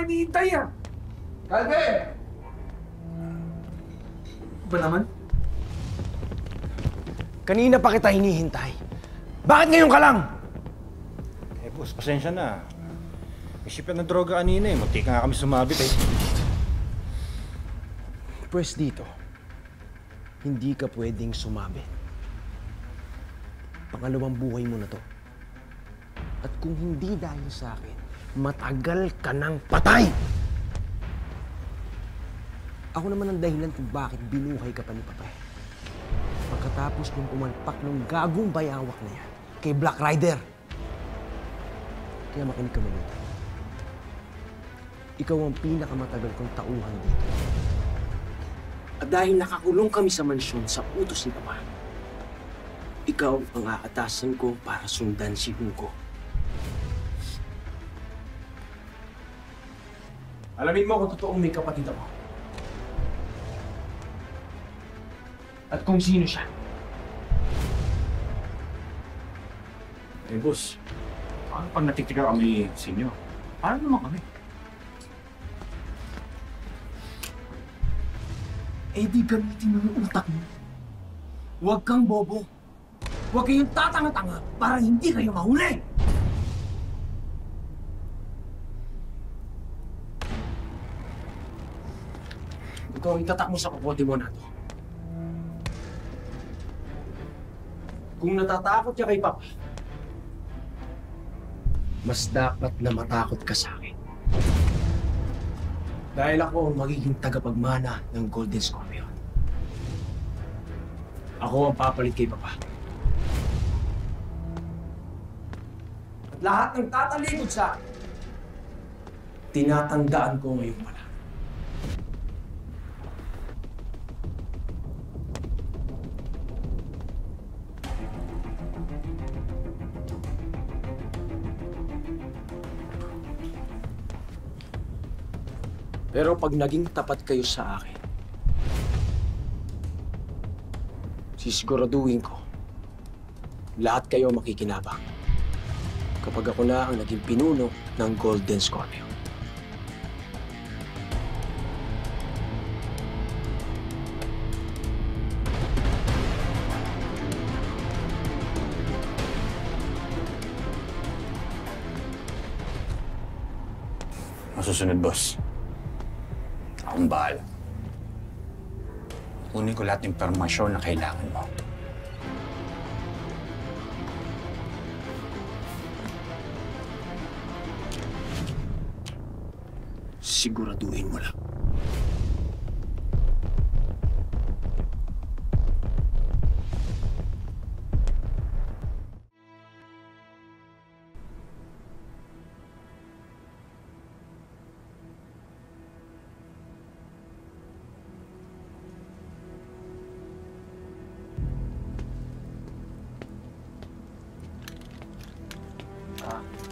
kayo hinihintay ah. Calvin! Ba naman? Kanina pa kita hinihintay. Bakit ngayon ka lang? Eh, boss, pasensya na. May shipment ng droga kanina eh. Munti ka nga kami sumabit eh. Pwes dito, hindi ka pwedeng sumabit. Pangalawang buhay mo na to. At kung hindi dahil sa akin, matagal ka ng patay! Ako naman ang dahilan kung bakit binuhay ka pa ni Papa. Pagkatapos nung pumalpak ng gagong bayawak na yan kay Black Rider. Kaya makinig ka mabuti. Ikaw ang pinakamatagal kong tauhan dito. At dahil nakakulong kami sa mansyon sa utos ni Papa, ikaw ang aatasan ko para sundan si Hugo. Alamin mo kung totoong may kapatid ako. At kung sino siya. Eh, boss. Paano pag natitigaw kami sa inyo? Paano naman kami? Eh di gamitin mo yung utak mo. Huwag kang bobo. Huwag kayong tatanga-tanga para hindi kayo mahuli. Ikaw ang itatak mo sa kukote mo na to. Kung natatakot ka kay Papa, mas dapat na matakot ka sa akin. Dahil ako ang magiging tagapagmana ng Golden Scorpion. Ako ang papalit kay Papa. At lahat ng tatalikod sa akin, tinatandaan ko ngayon pala. Pero pag naging tapat kayo sa akin, sisiguraduhin ko, lahat kayo makikinabang kapag ako na ang naging pinuno ng Golden Scorpion. Masusunod, boss. Akong bahala. Kunin ko lahat ng impormasyon na kailangan mo. Siguraduhin mo lang.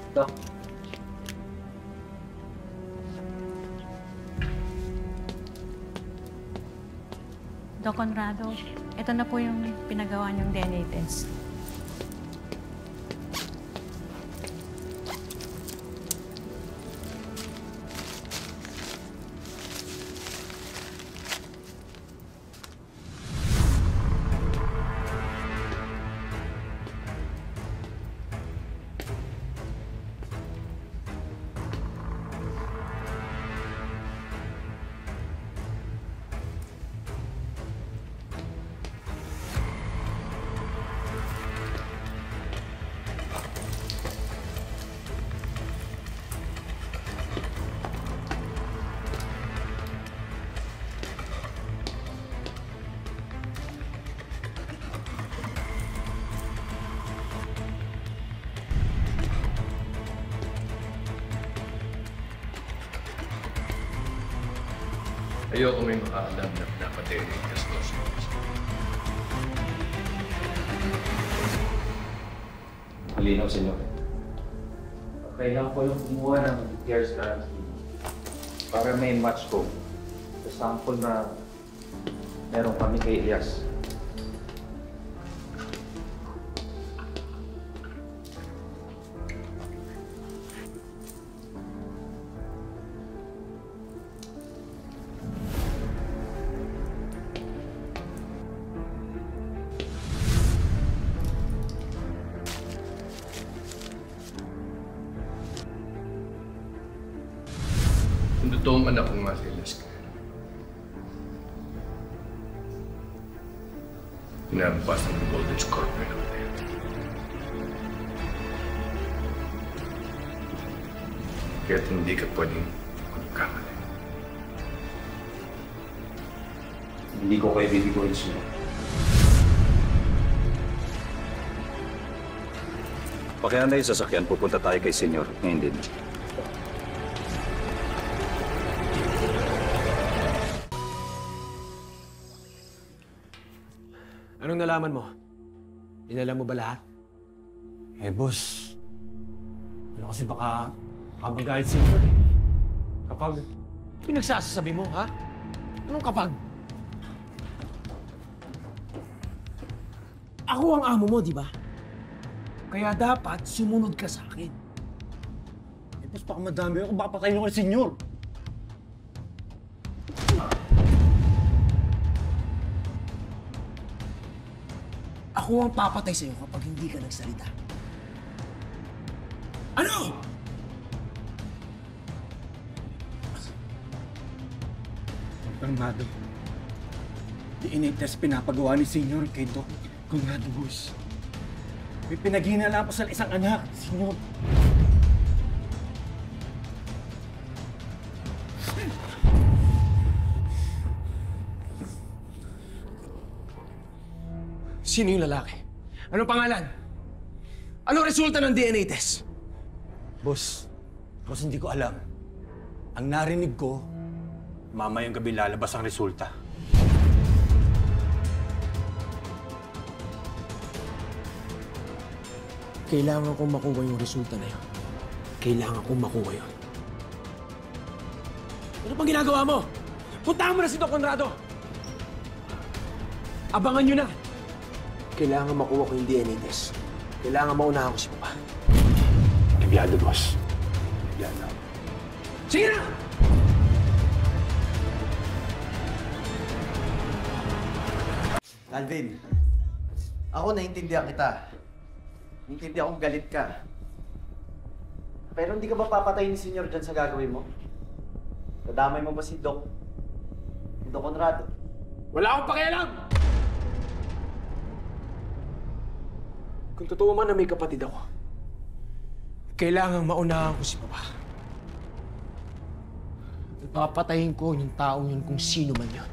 Ito. Doc Conrado, ito na po yung pinagawa niyong DNA test. Ayoko may makaalam na pinapatay ni Gastos. Malinaw, senyor. Kailangan ko yung kumuha ng care strategy para may match ko sa sample na meron kami kay Elias. totoong anak ko nga si Alaska. Hinampas ng Golden Scorpion ako tayo. Kaya't hindi ka pwedeng magkamali. Hindi ko kayo bibiguin sila. Pakihan na yung sasakyan, pupunta tayo kay Senyor. Ngayon din. Anong nalaman mo? Inalam mo ba lahat? Eh, boss. Ano kasi baka magagalit si Senyor. Kapag... Pinagsasabi mo, ha? Anong kapag? Ako ang amo mo, di ba? Kaya dapat sumunod ka sa akin. Eh, boss, baka madami ako. Baka patayin ako ni Senyor. Ako ang papatay sa'yo kapag hindi ka nagsalita. Ano? Conrado. DNA test pinapagawa ni Senyor kay Doc Conrado, boss. May pinaghinala pa sa isang anak, Senyor. Sino yung lalaki? Anong pangalan? Anong resulta ng DNA test? Boss, hindi ko alam. Ang narinig ko, mamayang gabi lalabas ang resulta. Kailangan kong makuha yung resulta na yun. Kailangan kong makuha yun. Ano pang ginagawa mo? Puntahan mo na si Doc Conrado! Abangan nyo na! Kailangan makuha ko yung DNA test. Kailangan maunahan ko si Papa. Libyado, boss. Libyado. Sige na! Alvin, ako naiintindihan kita. Naiintindihan kong galit ka. Pero hindi ka ba papatayin ni Senyor dyan sa gagawin mo? Nadamay mo ba si Doc Conrado? Wala akong pakialam! Kung totoo man na may kapatid ako, kailangang maunahan ko si Papa. Papatayin ko yung taong yun kung sino man yun.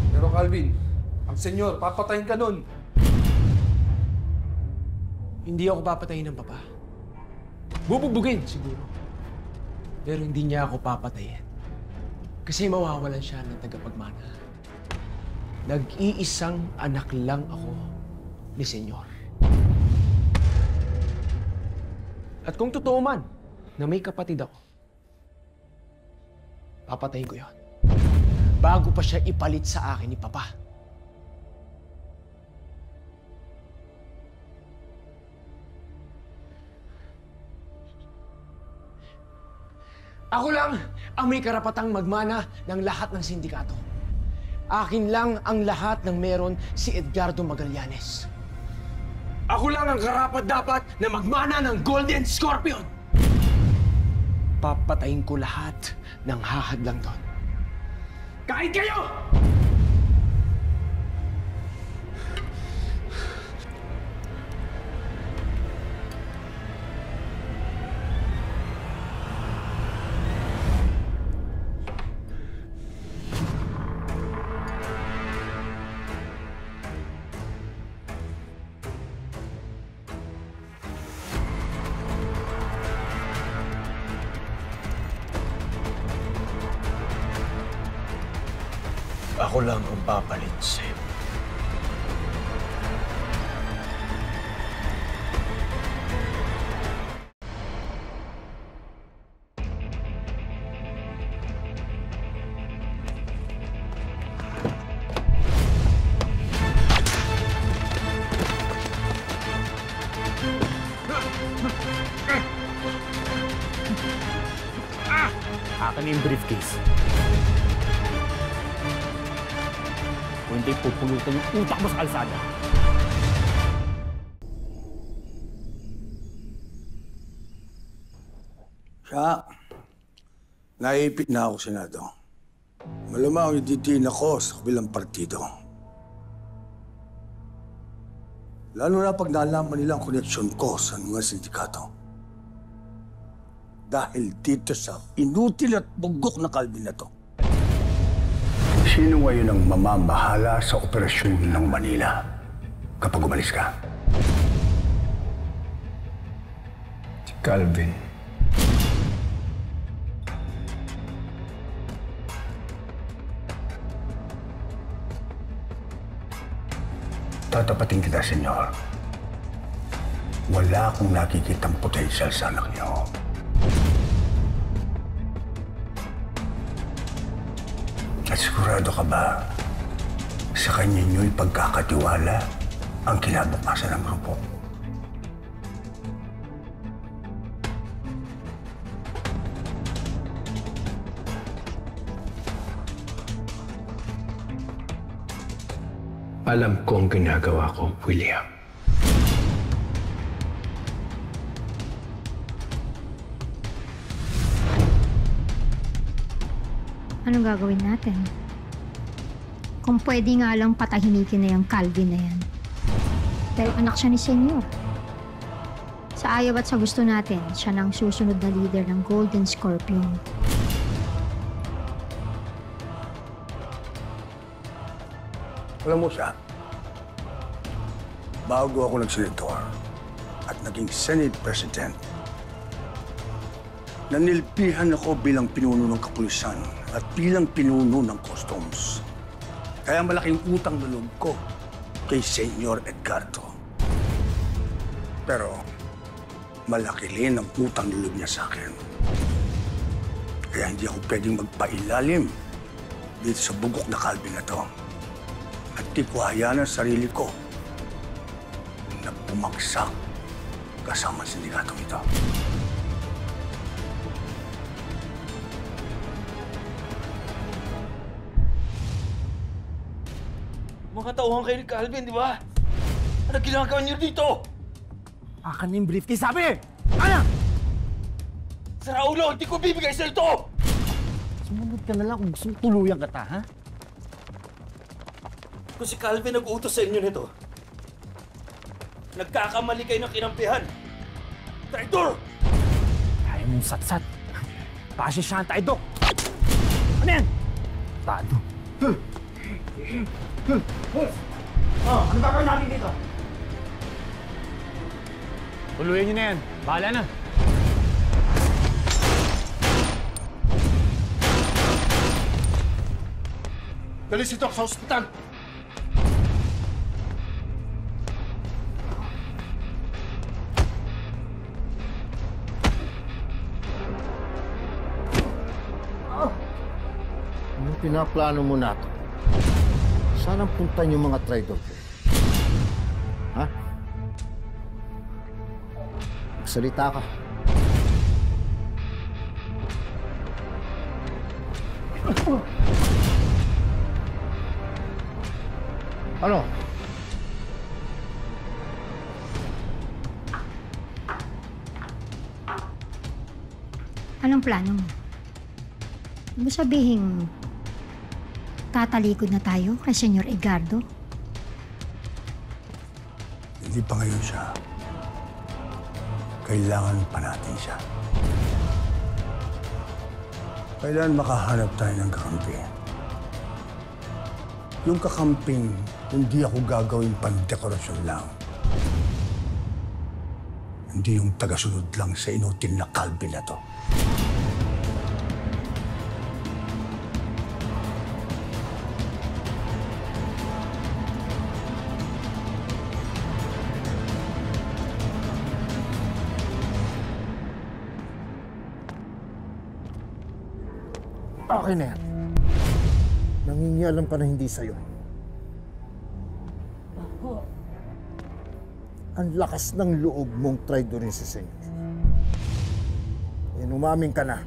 Pero Calvin, ang Senyor, papatayin ka nun. Hindi ako papatayin ng Papa. Bubugbugin, siguro. Pero hindi niya ako papatayin. Kasi mawawalan siya ng tagapagmana. Nag-iisang anak lang ako ni Senyor. At kung totoo man na may kapatid ako, papatayin ko yon. Bago pa siya ipalit sa akin ni Papa. Ako lang ang may karapatang magmana ng lahat ng sindikato. Akin lang ang lahat ng meron si Edgardo Magallanes. Ako lang ang karapat-dapat na magmana ng Golden Scorpion! Papatayin ko lahat ng hahadlang doon. Kahit kayo! Ako lang ang papalit sa'yo. Akin na yung briefcase. Kung hindi, pupulutan yung utak mo sa kalsada. Siya, Naipit na ako, Senado. Malamang ididiin ako sa kabilang partido. Lalo na pag nalaman nila ang koneksyon ko sa mga sindikato. Dahil dito sa inutil at bugok na Calvin na to. Sino ngayon ang mamamahala sa operasyon ng Manila kapag umalis ka? Si Calvin. Tatapatin kita, senyor. Wala akong nakikitang potensyal sa anak niyo. At sigurado ka ba sa kanya niyo'y pagkakatiwala ang kinabukasan ng grupo? Alam ko ang ginagawa ko, William. Anong gagawin natin? Kung pwede nga lang patahimikin na yung Calvin na yan. Dahil anak siya ni Senyor. Sa ayaw at sa gusto natin, siya na ang susunod na leader ng Golden Scorpion. Alam mo siya, bago ako nag-senator at naging Senate President, nanilpihan ako bilang pinuno ng kapulisan at bilang pinuno ng customs. Kaya malaking utang na loob ko kay Senyor Edgardo. Pero malaki rin ang utang na loob niya sa akin. Kaya hindi ako pwedeng magpailalim dito sa bugok na Calvin na to. At di ko hayaan ang sarili ko na bumagsak kasama sa sindikatong ito. Mga tauhan kayo ni Calvin, di ba? Ano ginagawa niyo dito? Akan yung briefcase, sabi! Ano? Sa ulo, hindi ko bibigay sa ito! Sumunod ka na lang kung gusto tuluyan kita, ha? Kung si Calvin nag-uutos sa inyo nito, nagkakamali kayo ng kinampihan. Traitor! Kaya mong satsat. Pasisyahan tayo, Dok. Ano yan? Tado. Ano gagawin natin dito? Tuluyan nyo na yan. Bahala na. Dali si Doc sa ospital! Anong pinaplano mo na to? Saan ang punta yung mga traitor ko? Ha? Magsalita ka. Ano? Anong plano mo? Ano sabihin, tatalikod na tayo kay Senyor Edgardo? Hindi pa ngayon siya. Kailangan pa natin siya. Kailangan makahanap tayo ng kakampi. Yung kakamping, hindi ako gagawin pandekorasyon lang. Hindi yung tagasunod lang sa inutil na Calvin na to. Okay na yan. Nangingialam ka na hindi sa'yo. Ang lakas ng loob mong traidorin si Senyor. Inumamin ka na.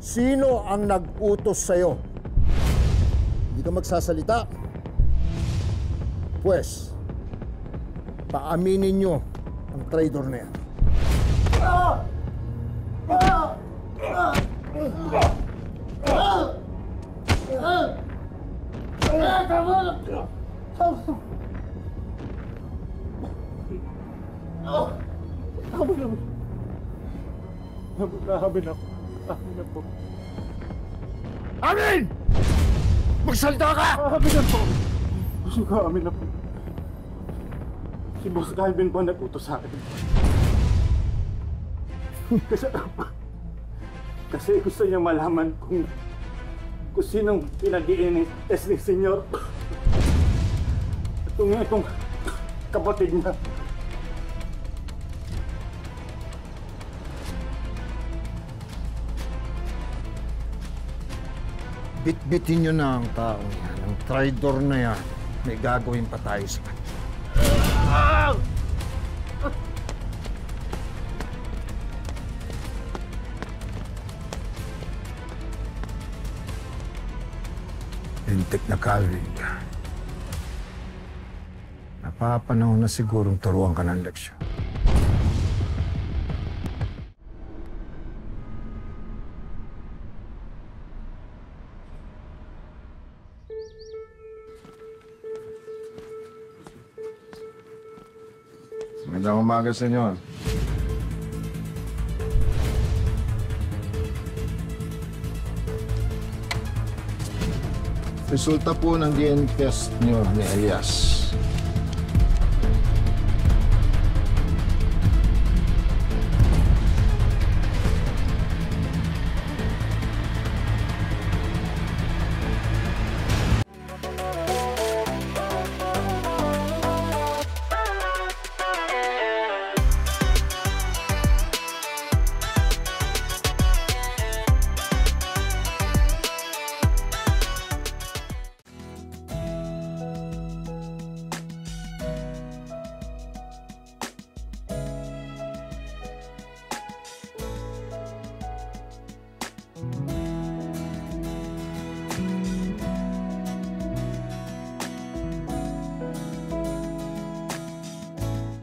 Sino ang nag-utos sa'yo? Hindi ka magsasalita? Pues, paaminin nyo ang traidor na yan. Amin! Magsalita ka! Amin na po. Amin na po. Si Boss Calvin po nag-utos sa akin. Kasi gusto niya malaman kung sinong pinag-iinis ni Senyor. Itong kapatid niya. Bitbitin niyo na ang taong yan. Ang traidor na yan. May gagawin pa tayo sa kanya. Lintik na Calvin. Napapanahon na sigurong turuan ka ng leksyon. Magandang umaga, senyor. Resulta po ng DNA test niyo ni Elias.